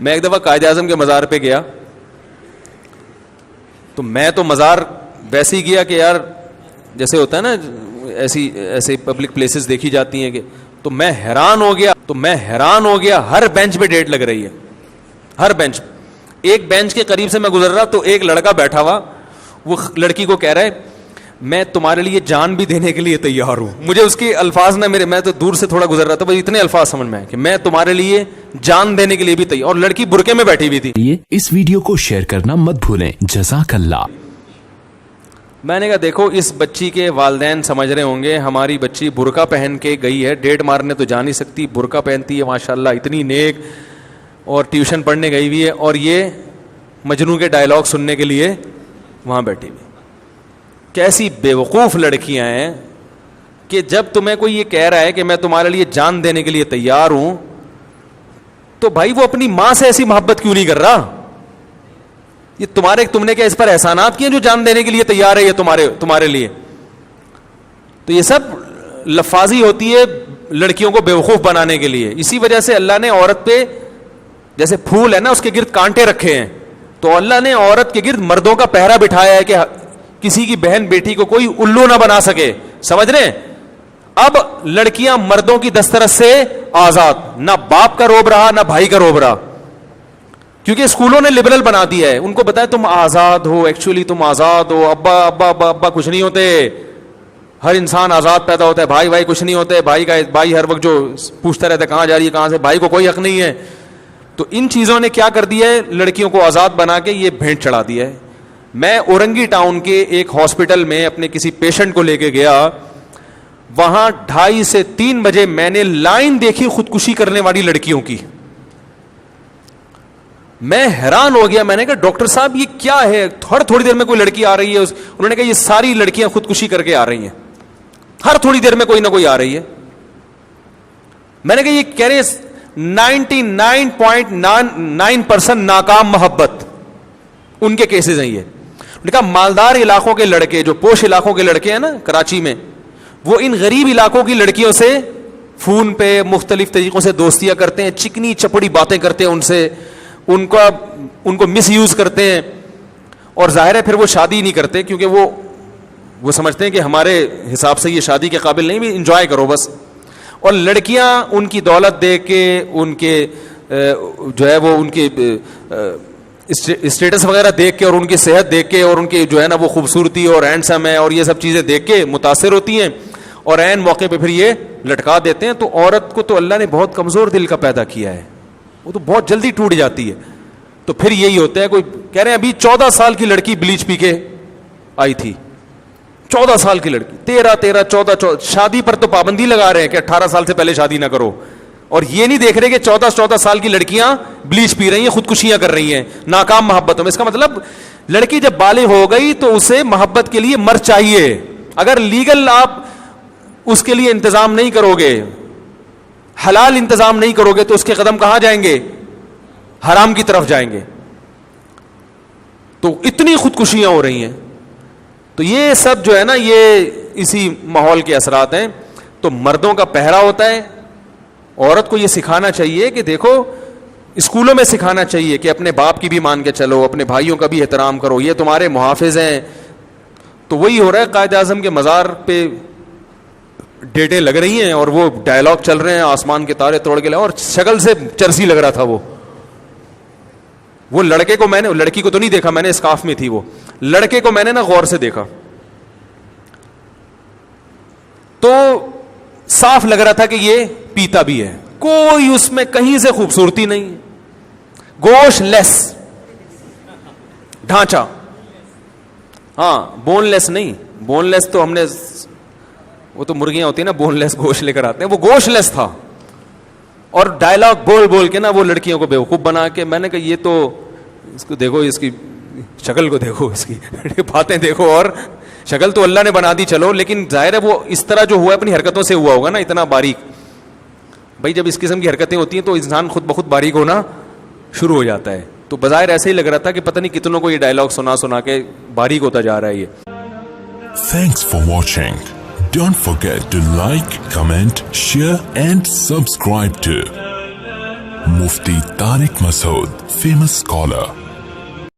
میں ایک دفعہ قائد اعظم کے مزار پہ گیا, تو میں تو مزار ویسے ہی گیا کہ یار جیسے ہوتا ہے نا ایسے پبلک پلیسز دیکھی جاتی ہیں کہ, تو میں حیران ہو گیا ہر بینچ پہ ڈیٹ لگ رہی ہے, ہر بینچ. ایک بینچ کے قریب سے میں گزر رہا تو ایک لڑکا بیٹھا ہوا, وہ لڑکی کو کہہ رہا ہے میں تمہارے لیے جان بھی دینے کے لیے تیار ہوں. مجھے اس کے الفاظ نہ میں تو دور سے تھوڑا گزر رہا تھا, بس اتنے الفاظ سمجھ میں آئے کہ میں تمہارے لیے جان دینے کے لیے بھی تیار, اور لڑکی برقعے میں بیٹھی ہوئی تھی. اس ویڈیو کو شیئر کرنا مت بھولیں. جزاک اللہ. میں نے کہا دیکھو اس بچی کے والدین سمجھ رہے ہوں گے ہماری بچی برقع پہن کے گئی ہے, ڈیٹ مارنے تو جا نہیں سکتی, برقع پہنتی ہے ماشاءاللہ اتنی نیک, اور ٹیوشن پڑھنے گئی ہوئی ہے, اور یہ مجنوں کے ڈائلاگ سننے کے لیے وہاں بیٹھی ہوئی. کیسی بیوقوف لڑکیاں ہیں کہ جب تمہیں کوئی یہ کہہ رہا ہے کہ میں تمہارے لیے جان دینے کے لیے تیار ہوں, تو بھائی وہ اپنی ماں سے ایسی محبت کیوں نہیں کر رہا؟ یہ تم نے کیا اس پر احسانات کیے جو جان دینے کے لیے تیار ہے یہ تمہارے لیے؟ تو یہ سب لفاظی ہوتی ہے لڑکیوں کو بیوقوف بنانے کے لیے. اسی وجہ سے اللہ نے عورت پہ جیسے پھول ہے نا اس کے گرد کانٹے رکھے ہیں, تو اللہ نے عورت کے گرد مردوں کا پہرا بٹھایا ہے کہ کسی کی بہن بیٹی کو کوئی الو نہ بنا سکے. سمجھ رہے ہیں؟ اب لڑکیاں مردوں کی دسترس سے آزاد, نہ باپ کا روب رہا نہ بھائی کا روب رہا, کیونکہ اسکولوں نے لبرل بنا دیا ہے. ان کو بتایا تم آزاد ہو, ایکچولی تم آزاد ہو, ابا ابا ابا ابا کچھ نہیں ہوتے, ہر انسان آزاد پیدا ہوتا ہے, بھائی کچھ نہیں ہوتے, بھائی ہر وقت جو پوچھتا رہتا ہے کہاں جا رہی ہے کہاں سے, بھائی کو کوئی حق نہیں ہے. تو ان چیزوں نے کیا کر دیا ہے, لڑکیوں کو آزاد بنا کے یہ بھینٹ چڑھا دیا ہے. میں اورنگی ٹاؤن کے ایک ہاسپٹل میں اپنے کسی پیشنٹ کو لے کے گیا, وہاں 2:30 سے 3 بجے میں نے لائن دیکھی خودکشی کرنے والی لڑکیوں کی. میں حیران ہو گیا, میں نے کہا ڈاکٹر صاحب یہ کیا ہے؟ ہر تھوڑی دیر میں کوئی لڑکی آ رہی ہے. انہوں نے کہا یہ ساری لڑکیاں خودکشی کر کے آ رہی ہیں, ہر تھوڑی دیر میں کوئی نہ کوئی آ رہی ہے. میں نے کہا یہ کہہ رہے 99.9% ناکام محبت ان کے کیسز ہیں. یہ انہوں نے کہا مالدار علاقوں کے لڑکے, جو پوش علاقوں کے لڑکے ہیں نا کراچی میں, وہ ان غریب علاقوں کی لڑکیوں سے فون پہ مختلف طریقوں سے دوستیاں کرتے ہیں, چکنی چپڑی باتیں کرتے ہیں ان سے, ان کو مس یوز کرتے ہیں, اور ظاہر ہے پھر وہ شادی نہیں کرتے کیونکہ وہ سمجھتے ہیں کہ ہمارے حساب سے یہ شادی کے قابل نہیں, بھی انجوائے کرو بس. اور لڑکیاں ان کی دولت دیکھ کے, ان کے جو ہے وہ ان کے اسٹیٹس وغیرہ دیکھ کے, اور ان کی صحت دیکھ کے, اور ان کی جو ہے نا وہ خوبصورتی اور ہینڈسم ہے اور یہ سب چیزیں دیکھ کے متاثر ہوتی ہیں, اور عین موقع پہ پھر یہ لٹکا دیتے ہیں. تو عورت کو تو اللہ نے بہت کمزور دل کا پیدا کیا ہے, وہ تو بہت جلدی ٹوٹ جاتی ہے. تو پھر یہی ہوتا ہے, کوئی کہہ رہے ہیں ابھی 14 سال کی لڑکی بلیچ پی کے آئی تھی, 14 سال کی لڑکی, 13 شادی پر تو پابندی لگا رہے ہیں کہ 18 سال سے پہلے شادی نہ کرو, اور یہ نہیں دیکھ رہے کہ 14 سال کی لڑکیاں بلیچ پی رہی ہیں, خودکشیاں کر رہی ہیں ناکام محبتوں میں. اس کا مطلب لڑکی جب بالغ ہو گئی تو اسے محبت کے لیے مرد چاہیے. اگر لیگل آپ اس کے لیے انتظام نہیں کرو گے, حلال انتظام نہیں کرو گے, تو اس کے قدم کہاں جائیں گے؟ حرام کی طرف جائیں گے. تو اتنی خودکشیاں ہو رہی ہیں. تو یہ سب جو ہے نا یہ اسی ماحول کے اثرات ہیں. تو مردوں کا پہرا ہوتا ہے. عورت کو یہ سکھانا چاہیے کہ دیکھو, اسکولوں میں سکھانا چاہیے کہ اپنے باپ کی بھی مان کے چلو, اپنے بھائیوں کا بھی احترام کرو, یہ تمہارے محافظ ہیں. تو وہی ہو رہا ہے, قائد اعظم کے مزار پہ ڈیٹیں لگ رہی ہیں اور وہ ڈائلاگ چل رہے ہیں, آسمان کے تارے توڑ کے لائے, اور شکل سے چرسی لگ رہا تھا. وہ لڑکے کو میں نے, لڑکی کو تو نہیں دیکھا میں نے, اسکارف میں تھی وہ, لڑکے کو میں نے نا غور سے دیکھا تو صاف لگ رہا تھا کہ یہ پیتا بھی ہے. کوئی اس میں کہیں سے خوبصورتی نہیں, گوشت لیس ڈھانچہ, ہاں بون لیس نہیں. بون لیس تو ہم نے, وہ تو مرغیاں ہوتی ہیں نا بون لیس گوشت لے کر آتے ہیں, وہ گوشت لیس تھا. اور ڈائلاگ بول بول کے نا وہ لڑکیوں کو بیوقوف بنا کے, میں نے کہا یہ تو اس کو دیکھو, اس کی شکل کو دیکھو, اس کی باتیں دیکھو, اور شکل تو اللہ نے بنا دی چلو, لیکن ظاہر ہے وہ اس طرح جو ہوا ہے اپنی حرکتوں سے ہوا ہوگا نا, اتنا باریک. بھائی جب اس قسم کی حرکتیں ہوتی ہیں تو انسان خود بخود باریک ہونا شروع ہو جاتا ہے. تو بظاہر ایسے ہی لگ رہا تھا کہ پتہ نہیں کتنوں کو یہ ڈائلاگ سنا کے باریک ہوتا جا رہا ہے یہ. Thanks for watching. Don't forget to like, comment, share and subscribe to Mufti Tariq Masood, famous scholar.